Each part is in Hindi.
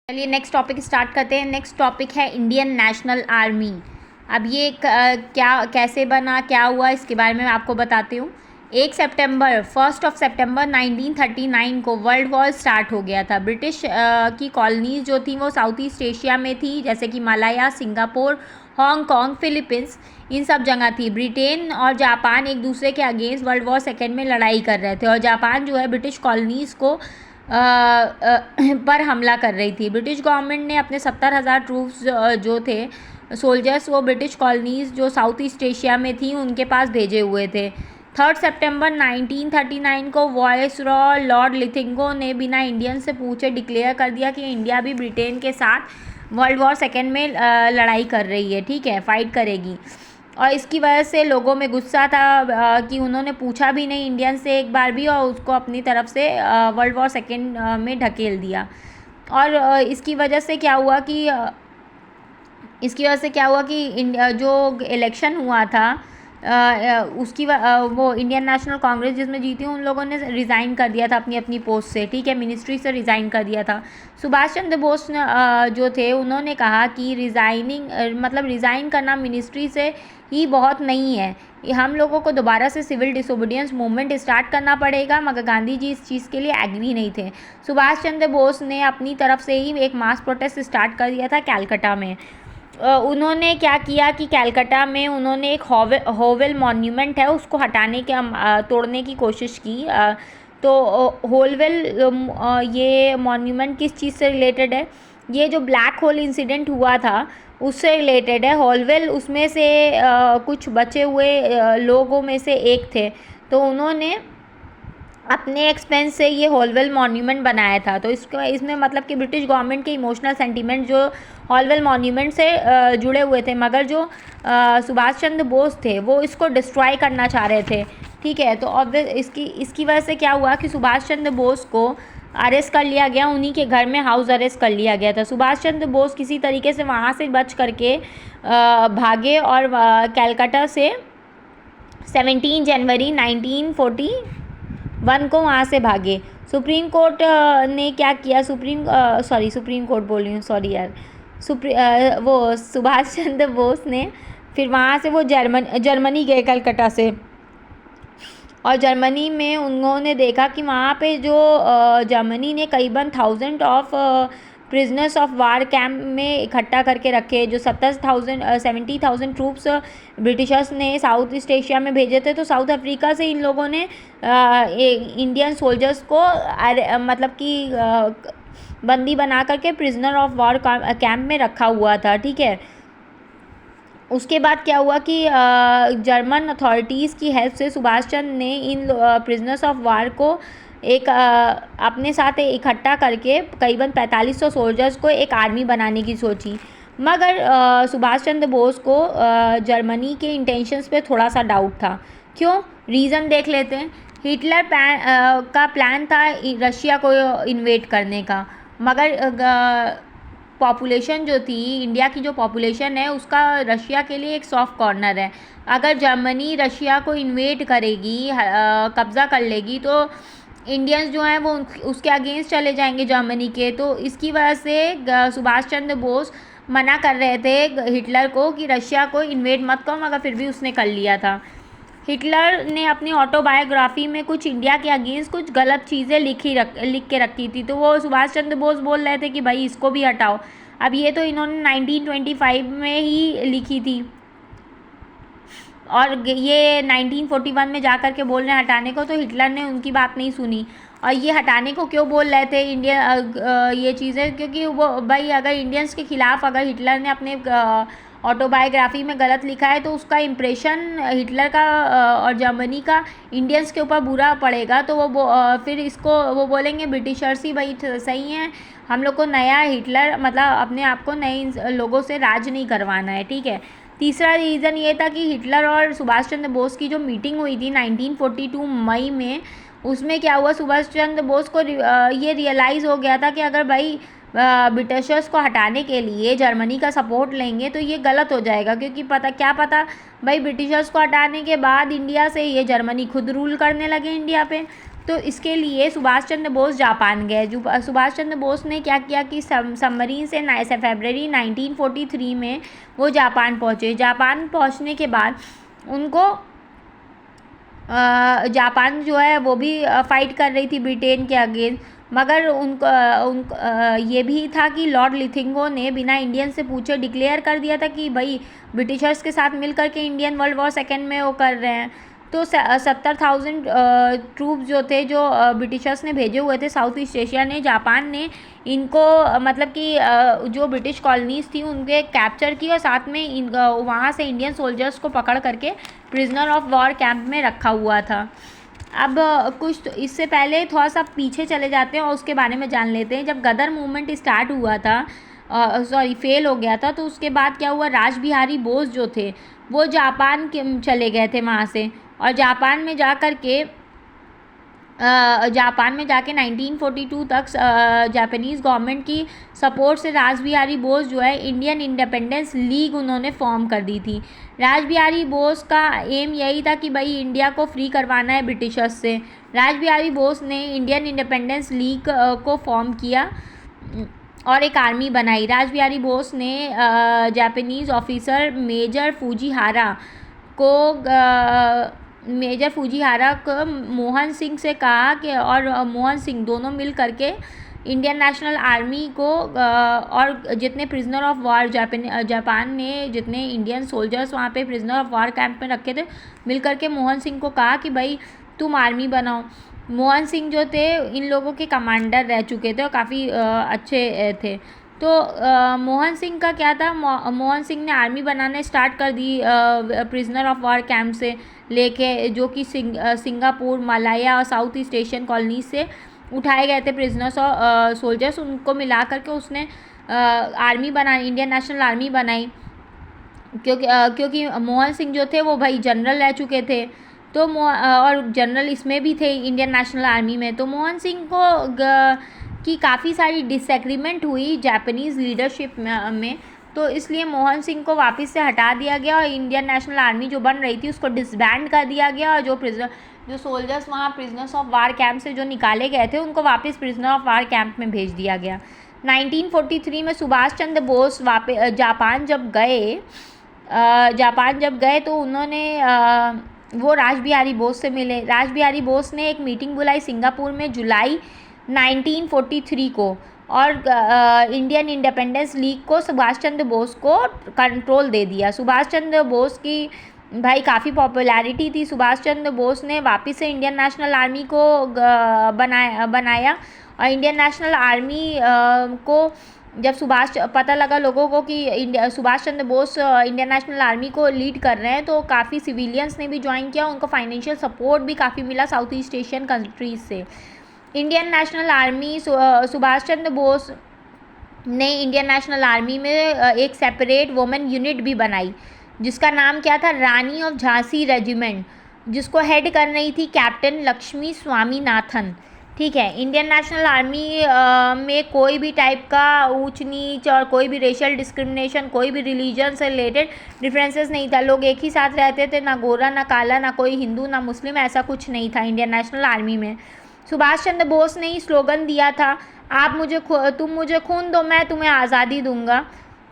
चलिए नेक्स्ट टॉपिक स्टार्ट करते हैं। नेक्स्ट टॉपिक है इंडियन नेशनल आर्मी। अब ये क्या कैसे बना, क्या हुआ, इसके बारे में मैं आपको बताती हूँ। 1 सितंबर 1939 को वर्ल्ड वॉर स्टार्ट हो गया था। ब्रिटिश की कॉलोनीज जो थी वो साउथ ईस्ट एशिया में थी, जैसे कि मलाया, सिंगापुर, हांगकांग, फिलीपींस, इन सब जगह थी। ब्रिटेन और जापान एक दूसरे के अगेंस्ट वर्ल्ड वॉर सेकेंड में लड़ाई कर रहे थे और जापान जो है ब्रिटिश कॉलोनीज़ को पर हमला कर रही थी। ब्रिटिश गवर्नमेंट ने अपने 70,000 ट्रूप्स जो थे सोल्जर्स वो ब्रिटिश कॉलोनीज़ जो साउथ ईस्ट एशिया में थी उनके पास भेजे हुए थे। 3 सितंबर 1939 को वायसरॉय लॉर्ड लिथिंगो ने बिना इंडियन से पूछे डिक्लेयर कर दिया कि इंडिया भी ब्रिटेन के साथ वर्ल्ड वॉर सेकेंड में लड़ाई कर रही है, ठीक है, फाइट करेगी। और इसकी वजह से लोगों में गुस्सा था कि उन्होंने पूछा भी नहीं इंडियन से एक बार भी और उसको अपनी तरफ से वर्ल्ड वॉर सेकेंड में ढकेल दिया। और इसकी वजह से क्या हुआ कि जो इलेक्शन हुआ था वो इंडियन नेशनल कांग्रेस जिसमें जीती उन लोगों ने रिज़ाइन कर दिया था अपनी अपनी पोस्ट से, ठीक है, मिनिस्ट्री से रिज़ाइन कर दिया था। सुभाष चंद्र बोस जो थे उन्होंने कहा कि रिज़ाइन करना मिनिस्ट्री से ही बहुत नहीं है, हम लोगों को दोबारा से सिविल डिसोबीडियंस मूवमेंट स्टार्ट करना पड़ेगा। मगर गांधी जी इस चीज़ के लिए एग्री नहीं थे। सुभाष चंद्र बोस ने अपनी तरफ से ही एक मास प्रोटेस्ट स्टार्ट कर दिया था कैलकाटा में। उन्होंने क्या किया कि कैलकाटा में उन्होंने एक होवेल मॉन्यूमेंट है उसको तोड़ने की कोशिश की। तो होलवेल ये मॉन्यूमेंट किस चीज़ से रिलेटेड है? ये जो ब्लैक होल इंसिडेंट हुआ था उससे रिलेटेड है। होलवेल उसमें से कुछ बचे हुए लोगों में से एक थे, तो उन्होंने अपने एक्सपेंस से ये होलवेल मॉन्यूमेंट बनाया था। तो इसमें मतलब कि ब्रिटिश गवर्नमेंट के इमोशनल सेंटीमेंट जो होलवेल मॉन्यूमेंट से जुड़े हुए थे, मगर जो सुभाष चंद्र बोस थे वो इसको डिस्ट्रॉय करना चाह रहे थे, ठीक है। तो अब इसकी वजह से क्या हुआ कि सुभाष चंद्र बोस को अरेस्ट कर लिया गया, उन्हीं के घर में हाउस अरेस्ट कर लिया गया था। सुभाष चंद्र बोस किसी तरीके से वहाँ से बच करके भागे और कैलकाटा से 17 जनवरी 1941 को वहाँ से भागे। सुप्रीम कोर्ट ने क्या किया, सुप्रीम कोर्ट बोल रही हूँ, सॉरी यार, वो सुभाष चंद्र बोस ने फिर वहाँ से वो जर्मनी गए कलकत्ता से, और जर्मनी में उन्होंने देखा कि वहाँ पे जो जर्मनी ने करीबन 1000 of prisoners of war camp में इकट्ठा करके रखे, जो 70,000 ट्रूप्स ब्रिटिशर्स ने साउथ ईस्ट एशिया में भेजे थे। तो साउथ अफ्रीका से इन लोगों ने इंडियन सोल्जर्स को मतलब कि बंदी बना करके प्रिजनर ऑफ वार कैंप में रखा हुआ था, ठीक है। उसके बाद क्या हुआ कि जर्मन अथॉरिटीज़ की हेल्प से सुभाष चंद्र ने इन प्रिजनर्स ऑफ वार को एक अपने साथ इकट्ठा करके करीबन 4500 सोल्जर्स को एक आर्मी बनाने की सोची। मगर सुभाष चंद्र बोस को जर्मनी के इंटेंशंस पे थोड़ा सा डाउट था। क्यों? रीज़न देख लेते हैं। हिटलर का प्लान था रशिया को इन्वेड करने का, मगर पॉपुलेशन जो थी, इंडिया की जो पॉपुलेशन है उसका रशिया के लिए एक सॉफ्ट कॉर्नर है। अगर जर्मनी रशिया को इन्वेड करेगी, कब्ज़ा कर लेगी, तो इंडियंस जो हैं वो उसके अगेंस्ट चले जाएंगे जर्मनी के। तो इसकी वजह से सुभाष चंद्र बोस मना कर रहे थे हिटलर को कि रशिया को इन्वेड मत करो, मगर फिर भी उसने कर लिया था। हिटलर ने अपनी ऑटोबायोग्राफी में कुछ इंडिया के अगेंस्ट कुछ गलत चीज़ें लिख के रखी थी, तो वो सुभाष चंद्र बोस बोल रहे थे कि भाई इसको भी हटाओ। अब ये तो इन्होंने 1925 में ही लिखी थी और ये 1941 में जा कर के बोल रहे हैं हटाने को, तो हिटलर ने उनकी बात नहीं सुनी। और ये हटाने को क्यों बोल रहे थे ये चीज़ें, क्योंकि वो भाई अगर इंडियंस के ख़िलाफ़ अगर हिटलर ने अपने ऑटोबायोग्राफी में गलत लिखा है तो उसका इम्प्रेशन हिटलर का और जर्मनी का इंडियंस के ऊपर बुरा पड़ेगा। तो फिर इसको वो बोलेंगे ब्रिटिशर्स ही भाई सही हैं, हम लोग को नया हिटलर मतलब अपने आप को नए लोगों से राज नहीं करवाना है, ठीक है। तीसरा रीज़न ये था कि हिटलर और सुभाष चंद्र बोस की जो मीटिंग हुई थी 1942 मई में, उसमें क्या हुआ, सुभाष चंद्र बोस को ये रियलाइज़ हो गया था कि अगर भाई ब्रिटिशर्स को हटाने के लिए जर्मनी का सपोर्ट लेंगे तो ये गलत हो जाएगा, क्योंकि क्या पता भाई ब्रिटिशर्स को हटाने के बाद इंडिया से ये जर्मनी खुद रूल करने लगे इंडिया पे। तो इसके लिए सुभाष चंद्र बोस जापान गए। सुभाष चंद्र बोस ने क्या किया कि सबमरीन से फरवरी 1943 में वो जापान पहुँचे। जापान पहुँचने के बाद उनको जापान जो है वो भी फाइट कर रही थी ब्रिटेन के अगेंस्ट, मगर ये भी था कि लॉर्ड लिथिंगो ने बिना इंडियन से पूछे डिक्लेयर कर दिया था कि भाई ब्रिटिशर्स के साथ मिल करके इंडियन वर्ल्ड वॉर सेकेंड में वो कर रहे हैं। तो 70,000 ट्रूप जो थे जो ब्रिटिशर्स ने भेजे हुए थे साउथ ईस्ट एशिया ने, जापान ने इनको मतलब कि जो ब्रिटिश कॉलोनीज थी उनके कैप्चर की और साथ में वहाँ से इंडियन सोल्जर्स को पकड़ करके प्रिजनर ऑफ वॉर कैंप में रखा हुआ था। अब कुछ तो इससे पहले थोड़ा सा पीछे चले जाते हैं और उसके बारे में जान लेते हैं। जब गदर मूवमेंट स्टार्ट हुआ था, फेल हो गया था, तो उसके बाद क्या हुआ, राज बिहारी बोस जो थे वो जापान के चले गए थे वहाँ से, और जापान में जाके 1942 तक जापानीज़ गवर्नमेंट की सपोर्ट से राज बिहारी बोस जो है इंडियन इंडिपेंडेंस लीग उन्होंने फॉर्म कर दी थी। राज बिहारी बोस का एम यही था कि भाई इंडिया को फ्री करवाना है ब्रिटिशर्स से। राज बिहारी बोस ने इंडियन इंडिपेंडेंस लीग को फॉर्म किया और एक आर्मी बनाई। राज बिहारी बोस ने जापानीज़ ऑफिसर मेजर फूजीहारा को मोहन सिंह से कहा कि, और मोहन सिंह दोनों मिल करके इंडियन नेशनल आर्मी को और जितने प्रिजनर ऑफ वॉर जापान ने जितने इंडियन सोल्जर्स वहाँ पे प्रिजनर ऑफ वॉर कैंप में रखे थे, मिल करके मोहन सिंह को कहा कि भाई तुम आर्मी बनाओ। मोहन सिंह जो थे इन लोगों के कमांडर रह चुके थे और काफ़ी अच्छे थे। तो मोहन सिंह का क्या था, मोहन सिंह ने आर्मी बनाने स्टार्ट कर दी प्रिजनर ऑफ वॉर कैंप से लेके, जो कि सिंगापुर, मलाया और साउथ ईस्ट एशियन कॉलोनी से उठाए गए थे प्रिजनर्स और सोल्जर्स। उनको मिला करके उसने आर्मी बनाई, इंडियन नेशनल आर्मी बनाई, क्योंकि मोहन सिंह जो थे वो भाई जनरल रह चुके थे, तो और जनरल इसमें भी थे इंडियन नेशनल आर्मी में। तो मोहन सिंह की काफ़ी सारी डिसएग्रीमेंट हुई जापानीज़ लीडरशिप में, तो इसलिए मोहन सिंह को वापस से हटा दिया गया और इंडियन नेशनल आर्मी जो बन रही थी उसको डिसबैंड कर दिया गया, और जो सोल्जर्स वहाँ प्रिजनर्स ऑफ वार कैंप से जो निकाले गए थे उनको वापस प्रिजनर ऑफ वार कैंप में भेज दिया गया। 1943 में सुभाष चंद्र बोस जापान जब गए तो उन्होंने वो राज बिहारी बोस से मिले। राज बिहारी बोस ने एक मीटिंग बुलाई सिंगापुर में जुलाई 1943 को, और इंडियन इंडिपेंडेंस लीग को सुभाष चंद्र बोस को कंट्रोल दे दिया। सुभाष चंद्र बोस की भाई काफ़ी पॉपुलैरिटी थी। सुभाष चंद्र बोस ने वापस से इंडियन नेशनल आर्मी को बनाया, और इंडियन नेशनल आर्मी को जब पता लगा लोगों को कि Subhash Chandra Bose Indian national army को लीड कर रहे हैं, तो काफ़ी सिविलियंस ने भी ज्वाइन किया, उनको फाइनेंशियल सपोर्ट भी काफ़ी मिला साउथ ईस्ट एशियन कंट्रीज से। Indian national army Subhash Chandra Bose ने इंडियन नेशनल आर्मी में एक सेपरेट वुमेन यूनिट भी बनाई जिसका नाम क्या था, रानी ऑफ झांसी रेजिमेंट, जिसको हेड कर रही थी कैप्टन लक्ष्मी स्वामीनाथन। ठीक है, इंडियन नेशनल आर्मी में कोई भी टाइप का ऊंच नीच और कोई भी रेशियल डिस्क्रिमिनेशन, कोई भी रिलीजन से रिलेटेड डिफरेंसेस नहीं था। लोग एक ही साथ रहते थे, ना गोरा ना काला, ना कोई हिंदू ना मुस्लिम, ऐसा कुछ नहीं था इंडियन नेशनल आर्मी में। सुभाष चंद्र बोस ने ही स्लोगन दिया था, तुम मुझे खून दो, मैं तुम्हें आज़ादी दूंगा।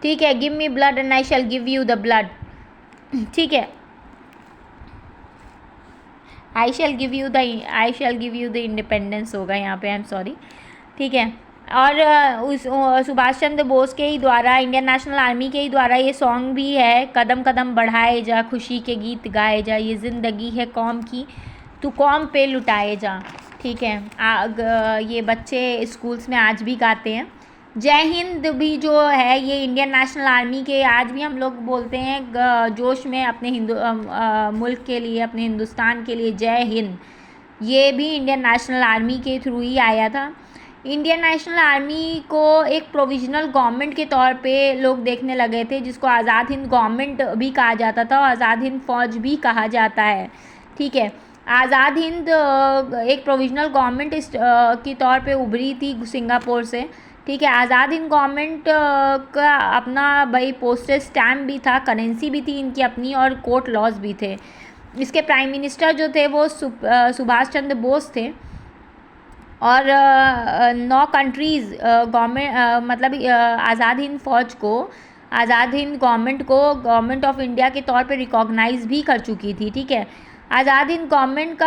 ठीक है, give me blood and I shall give you the blood. ठीक है, I shall give you the independence होगा यहाँ पे, आई एम सॉरी। ठीक है, और उस सुभाष चंद्र बोस के ही द्वारा, इंडियन नेशनल आर्मी के ही द्वारा ये सॉन्ग भी है, कदम कदम बढ़ाए जा, खुशी के गीत गाए जा, ये ज़िंदगी है कौम की, तू कौम पे लुटाए जा। ठीक है, ये बच्चे स्कूल्स में आज भी गाते हैं। जय हिंद भी जो है ये इंडियन नेशनल आर्मी के आज भी हम लोग बोलते हैं जोश में अपने मुल्क के लिए, अपने हिंदुस्तान के लिए, जय हिंद। ये भी इंडियन नेशनल आर्मी के थ्रू ही आया था। इंडियन नेशनल आर्मी को एक प्रोविजनल गवर्नमेंट के तौर पे लोग देखने लगे थे, जिसको आज़ाद हिंद गवर्नमेंट भी कहा जाता था और आज़ाद हिंद फ़ौज भी कहा जाता है। ठीक है, आज़ाद हिंद एक प्रोविजनल गवर्नमेंट के तौर पे उभरी थी सिंगापुर से। ठीक है, आज़ाद हिंद गवर्नमेंट का अपना भाई पोस्टल स्टैम्प भी था, करेंसी भी थी इनकी अपनी, और कोर्ट लॉज भी थे। इसके प्राइम मिनिस्टर जो थे वो सुभाष चंद्र बोस थे। और 9 कंट्रीज़ गवर्नमेंट मतलब आज़ाद हिंद फ़ौज को, आज़ाद हिंद गवर्नमेंट को गवर्नमेंट ऑफ इंडिया के तौर पे रिकॉग्नाइज़ भी कर चुकी थी, ठीक है। आज़ाद हिंद गवर्नमेंट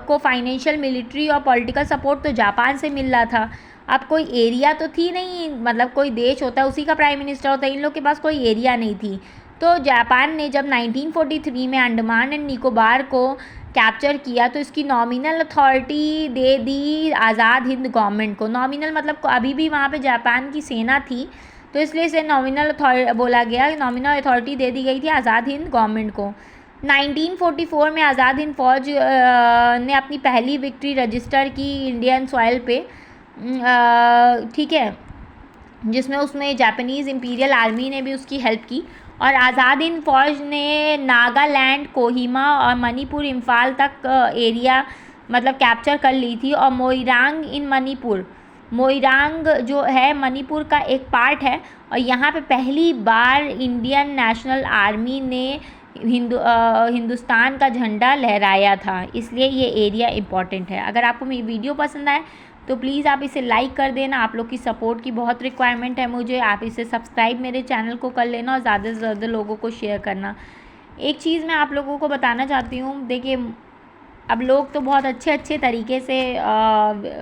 को फाइनेंशियल, मिलिट्री और पॉलिटिकल सपोर्ट तो जापान से मिल रहा था। अब कोई एरिया तो थी नहीं, मतलब कोई देश होता है उसी का प्राइम मिनिस्टर होता है, इन लोग के पास कोई एरिया नहीं थी। तो जापान ने जब 1943 में अंडमान एंड निकोबार को कैप्चर किया तो इसकी नॉमिनल अथॉरिटी दे दी आज़ाद हिंद गवर्नमेंट को। नॉमिनल मतलब अभी भी वहाँ पे जापान की सेना थी, तो इसलिए इसे नॉमिनल अथॉरिटी बोला गया, नॉमिनल अथॉरिटी दे दी गई थी आज़ाद हिंद गवर्नमेंट को। 1944 में आज़ाद हिंद फ़ौज ने अपनी पहली विक्ट्री रजिस्टर की इंडियन सॉइल पे, ठीक है, जिसमें उसमें जापानीज़ इंपीरियल आर्मी ने भी उसकी हेल्प की। और आज़ाद हिंद फ़ौज ने नागालैंड, कोहिमा और मणिपुर, इम्फाल तक एरिया मतलब कैप्चर कर ली थी। और मोइरांग इन मणिपुर, मोइरांग जो है मणिपुर का एक पार्ट है, और यहाँ पे पहली बार इंडियन नेशनल आर्मी ने हिंदुस्तान का झंडा लहराया था, इसलिए ये एरिया इम्पॉर्टेंट है। अगर आपको मेरी वीडियो पसंद आए तो प्लीज़ आप इसे लाइक कर देना, आप लोग की सपोर्ट की बहुत रिक्वायरमेंट है मुझे। आप इसे सब्सक्राइब मेरे चैनल को कर लेना और ज़्यादा से ज़्यादा लोगों को शेयर करना। एक चीज़ मैं आप लोगों को बताना चाहती हूँ, देखिए अब लोग तो बहुत अच्छे अच्छे तरीके से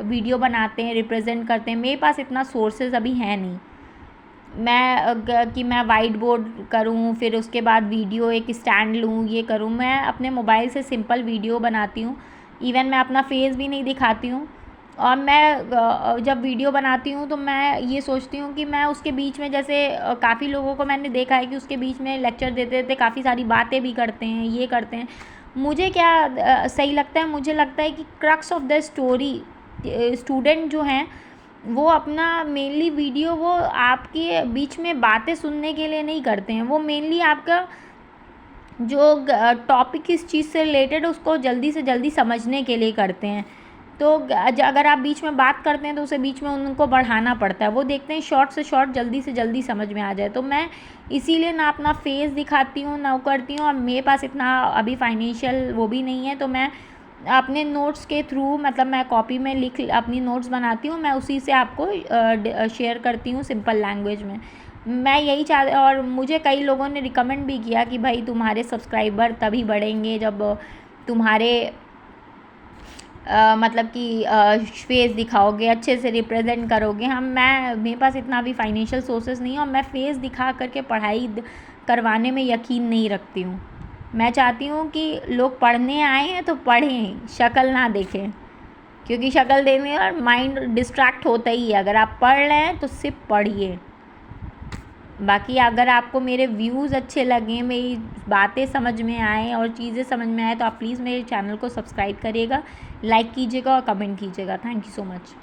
वीडियो बनाते हैं, रिप्रेजेंट करते हैं। मेरे पास इतना सोर्सेज अभी है नहीं कि मैं वाइट बोर्ड करूं, फिर उसके बाद वीडियो एक स्टैंड लूं, ये करूं। मैं अपने मोबाइल से सिंपल वीडियो बनाती हूं, इवन मैं अपना फेस भी नहीं दिखाती हूं। और मैं जब वीडियो बनाती हूँ तो मैं ये सोचती हूँ कि मैं उसके बीच में, जैसे काफ़ी लोगों को मैंने देखा है कि उसके बीच में लेक्चर देते देते काफ़ी सारी बातें भी करते हैं, ये करते हैं। मुझे क्या सही लगता है, मुझे लगता है कि crux of the story, student जो हैं वो अपना मेनली वीडियो वो आपके बीच में बातें सुनने के लिए नहीं करते हैं, वो मेनली आपका जो टॉपिक किस चीज़ से रिलेटेड है उसको जल्दी से जल्दी समझने के लिए करते हैं। तो अगर आप बीच में बात करते हैं तो उसे बीच में उनको बढ़ाना पड़ता है, वो देखते हैं शॉर्ट से शॉर्ट जल्दी से जल्दी समझ में आ जाए। तो मैं इसीलिए ना अपना फेस दिखाती हूँ ना करती हूँ, और मेरे पास इतना अभी फाइनेंशियल वो भी नहीं है, तो मैं अपने नोट्स के थ्रू, मतलब मैं कॉपी में लिख अपनी नोट्स बनाती हूँ, मैं उसी से आपको शेयर करती हूँ सिंपल लैंग्वेज में। मैं यही और मुझे कई लोगों ने रिकमेंड भी किया कि भाई तुम्हारे सब्सक्राइबर तभी बढ़ेंगे जब तुम्हारे मतलब कि फेस दिखाओगे, अच्छे से रिप्रेजेंट करोगे। मेरे पास इतना अभी फाइनेंशियल सोर्सेज नहीं है, और मैं फेस दिखा करके पढ़ाई करवाने में यकीन नहीं रखती हूँ। मैं चाहती हूँ कि लोग पढ़ने आए हैं तो पढ़ें, शक्ल ना देखें, क्योंकि शक्ल देने और माइंड डिस्ट्रैक्ट होता ही है। अगर आप पढ़ रहे हैं तो सिर्फ पढ़िए। बाकी अगर आपको मेरे व्यूज़ अच्छे लगे, मेरी बातें समझ में आए और चीज़ें समझ में आए तो आप प्लीज़ मेरे चैनल को सब्सक्राइब करिएगा, लाइक कीजिएगा और कमेंट कीजिएगा। Thank you so much.